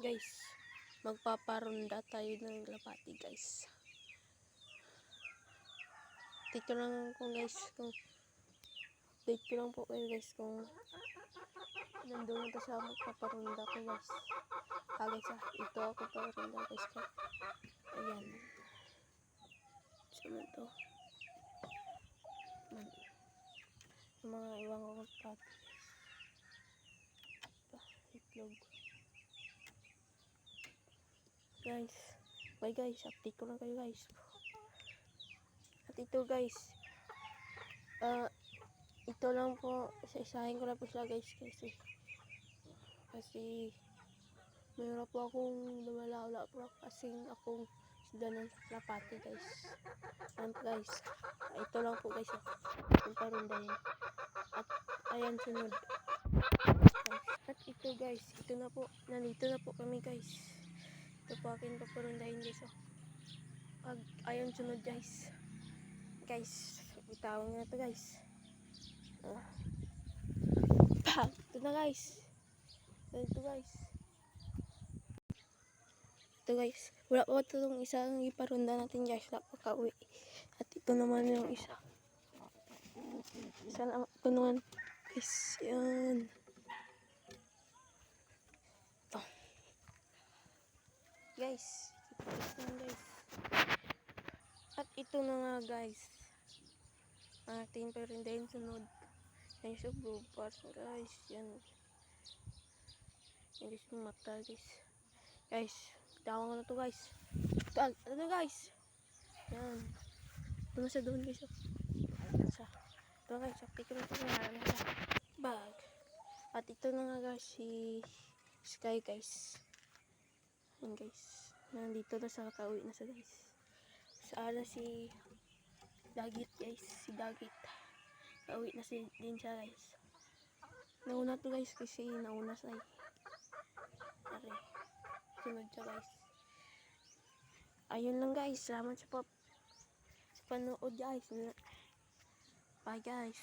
Guys, magpaparonda tayo ng kalapati guys. Dito lang po guys, dito lang po kayo guys kung nandun na sa magpaparonda ko guys. Guys ito ako paronda guys ko. Ayan. Saan to? Yung mga iwang ko kalapati. Itlog. Guys, bye guys, update ko lang kayo guys. At ito guys, ito lang po, isa-isahin ko na po siya guys kasi mayroon po akong wala po kasing akong sila ng kalapati guys. And guys, ito lang po guys, yung parundahin. At ayan sunod. At ito guys, ito na po, nandito na po kami guys. Ito po akin paparundahin guys. Ayan sunod guys. Guys, bitawang na to guys. Ito na guys. Ito guys. Ito guys. Wala pa itong isang iparunda natin guys. Wala pa kauwi. At ito naman yung isa. Isa naman. Ito naman. Guys, yan. Ito. Guys. Ito na guys. At ito na nga guys. Ating parundahin sunod. Yan yung bluebirds guys. Yan. Yan guys yung mata guys. Guys. Tawang ko na to guys. Ito guys. Yan. Ito na siya doon guys. Ito guys. Ito na siya. Bag. At ito na nga guys si Sky guys. Yan guys. Nandito na sa kauwi na siya guys. Saala si Dagit guys. Si Dagit. Kauwi na din siya guys. Nauna to guys kasi nauna siya. Are. Sunod siya guys. Ayun lang guys. Salamat sa panood guys. Bye guys.